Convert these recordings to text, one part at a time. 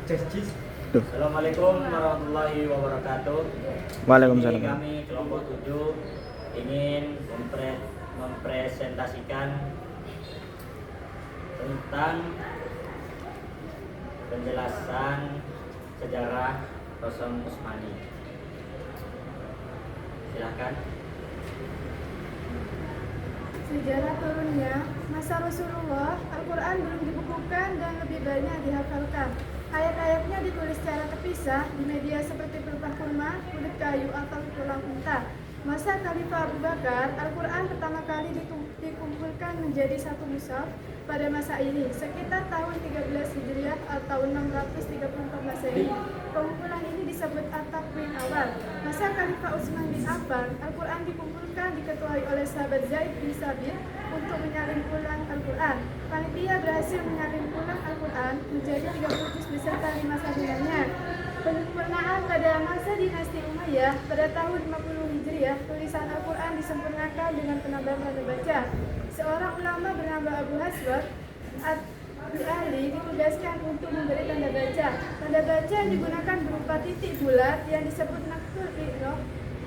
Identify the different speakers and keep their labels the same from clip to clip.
Speaker 1: Assalamualaikum warahmatullahi wabarakatuh.
Speaker 2: Waalaikumsalam.
Speaker 1: Ini kami kelompok 7 ingin mempresentasikan tentang penjelasan sejarah Rasul Utsmani. Silakan.
Speaker 3: Sejarah turunnya masa Rasulullah, Al-Quran belum dibukukan dan lebih banyak dihafalkan. Ayat-ayatnya ditulis secara terpisah di media seperti pelupa kurma, kulit kayu, atau tulang unta. Masa Khalifah Abu Bakar, Al-Quran pertama kali dikumpulkan menjadi satu mushaf pada masa ini, sekitar tahun 13 Hijriah atau 634 Masehi. Pengumpulan ini disebut At-Takwin awal. Masa Khalifah Utsman bin Affan, Al-Quran dikumpulkan diketuai oleh sahabat Zaid bin Sabit untuk menyalin ulang Al-Quran. Panitia berhasil menyalin ulang Al-Quran menjadi 30 juz beserta 5 sambungannya. Penyempurnaan pada masa dinasti Umayyah pada tahun 50 Hijriah, tulisan Al-Quran disempurnakan dengan penambahan tanda baca. Seorang ulama bernama Abu Haswat Ad-Ali ditugaskan untuk memberi tanda baca. Tanda baca yang digunakan berupa titik bulat yang disebut naktul i'rab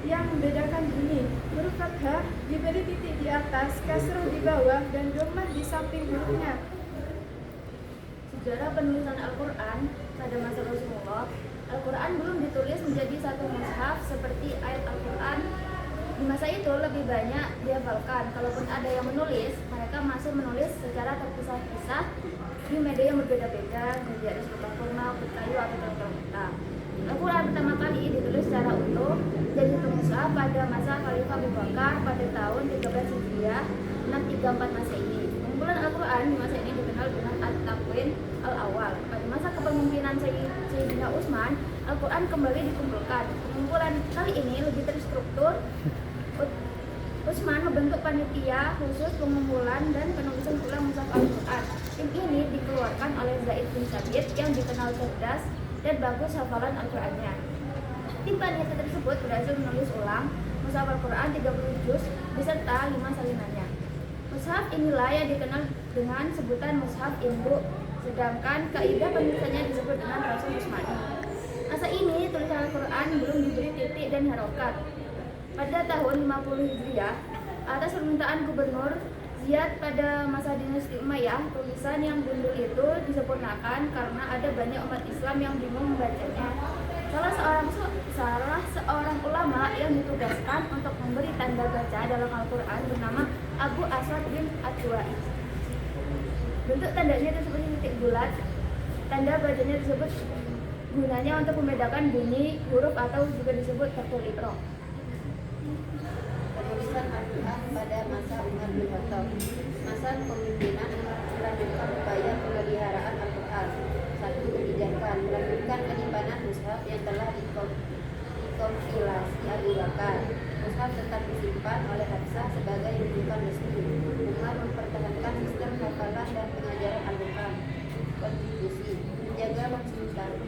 Speaker 3: yang membedakan bunyi. Huruf fathah diberi titik di atas, kasroh di bawah, dan dhammah di samping hurufnya.
Speaker 4: Sejarah penulisan Al-Quran pada masa Rasulullah, Al-Quran belum ditulis menjadi satu mushaf seperti ayat Al-Quran. Di masa itu lebih banyak dihafalkan. Kalaupun ada yang menulis, mereka masih menulis secara terpisah-pisah di media yang berbeda-beda, media seperti kurma, kayu, atau tulang unta. Al-Quran pertama kali ditulis secara utuh jadi satu mushaf pada masa Khalifah Abu Bakar pada tahun 13 Hijriah 634 Masehi. Pengumpulan Al-Quran di masa ini dikenal dengan At-Takwin al-Awal. Pada masa kepemimpinan Sayyidina Utsman, Al-Quran kembali dikumpulkan. Pengumpulan kali ini lebih terstruktur. Utsman membentuk panitia khusus pengumpulan dan penulisan ulang mushaf Al-Quran. Tim ini dikeluarkan oleh Zaid bin Sabit yang dikenal cerdas dan bagus hafalan Al-Qurannya. Tim panitia tersebut berhasil menulis ulang mushaf Al-Quran 30 juz beserta 5 salinannya. Mushaf inilah yang dikenal dengan sebutan mushaf induk, sedangkan kaidah penulisannya disebut dengan Rasul Utsmani. Masa ini tulisan Al-Quran belum diberi titik dan harokat. Pada tahun 50 Hijriah, atas permintaan Gubernur Ziyad pada masa dinasti Umayyah, tulisan yang gundul itu disempurnakan karena ada banyak umat Islam yang bingung membacanya. Salah seorang ulama yang ditugaskan untuk memberi tanda baca dalam Al-Quran bernama Abu Aswad bin Ad-Duai. Bentuk tandanya itu seperti titik bulat. Tanda bacanya disebut gunanya untuk membedakan bunyi huruf atau juga disebut naktul i'rab.
Speaker 5: Penulisan Al-Quran pada masa Umar bin Khattab. Masa kepemimpinan melanjutkan upaya pemeliharaan Al-Quran. Satu, kebijakan melanjutkan penyimpanan mushaf yang telah dikompilasi Abu Bakar. Mushaf tetap disimpan oleh Hafsah sebagai rujukan resmi. Umar mempertahankan sistem hafalan dan pengajaran Al-Quran. Kontribusi menjaga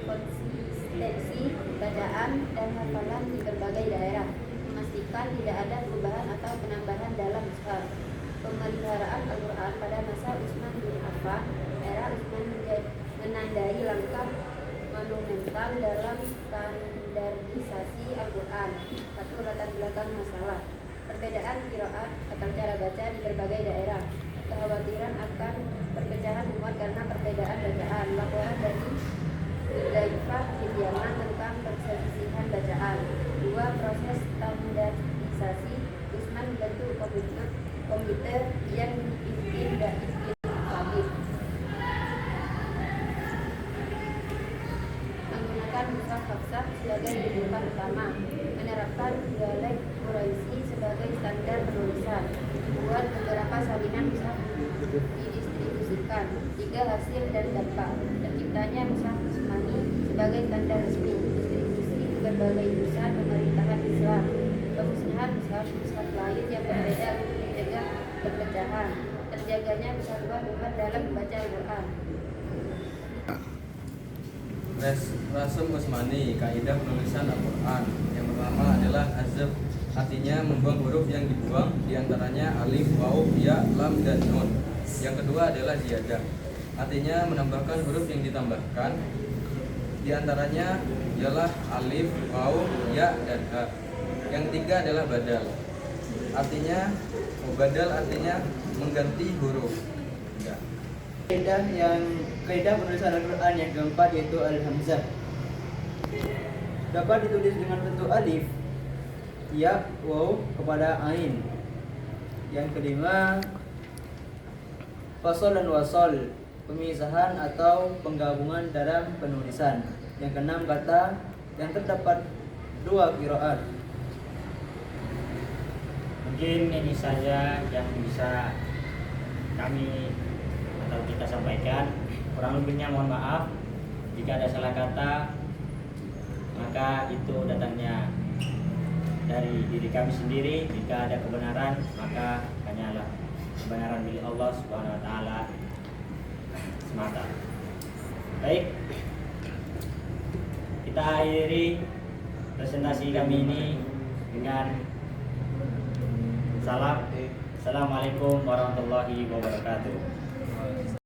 Speaker 5: konsistensi bacaan dan hafalan di berbagai daerah. Memastikan tidak ada perubahan atau penambahan dalam mushaf. Pemeliharaan Al-Quran pada masa Utsman bin Affan. Era Utsman menandai langkah monumental dalam standarisasi Al-Quran. Satu, latar belakang masalah. Perbedaan qiraat atau cara baca di berbagai daerah. Kekhawatiran akan perpecahan umat karena perbedaan bacaan. Laporan dari Hudzaifah bin Yaman tentang perselisihan bacaan. Dua, proses standarisasi. Utsman membentuk komite yang dipimpin Zaid bin Sabit. Menggunakan mushaf Hafsah sebagai rujukan utama. Menerapkan dialek Quraisy sebagai standar penulisan. Membuat beberapa salinan mushaf didistribusikan. Tiga, hasil dan dampak. Terciptanya mushaf Utsmani sebagai standar resmi. Distribusi di berbagai pusat pemerintahan Islam. Pemusnahan mushaf lain yang berbeda untuk mencegah perpecahan. Terjaganya persatuan umat dalam membaca Al-Quran.
Speaker 6: Rasul Utsmani, kaidah penulisan Al-Quran. Yang pertama adalah hazf, artinya membuang huruf yang dibuang, diantaranya alif, waw, ya, lam, dan nun. Yang kedua adalah ziyadah, artinya menambahkan huruf yang ditambahkan. Di antaranya ialah alif, waw, ya, dan ha. Yang tiga adalah badal. Badal artinya mengganti huruf. Ya.
Speaker 2: Kaidah penulisan Al-Quran yang keempat yaitu al-hamzah. Dapat ditulis dengan bentuk alif, ya, waw kepada ain. Yang kelima, fasol dan wasol, pemisahan atau penggabungan dalam penulisan. Yang keenam, kata yang terdapat dua qiraat.
Speaker 1: Mungkin ini saja yang bisa kami atau kita sampaikan. Kurang lebihnya mohon maaf. Jika ada salah kata, maka itu datangnya dari diri kami sendiri. Jika ada kebenaran, maka hanyalah kebenaran milik Allah Subhanahu wa taala semata. Baik. Kita akhiri presentasi kami ini dengan salam. Assalamualaikum warahmatullahi wabarakatuh.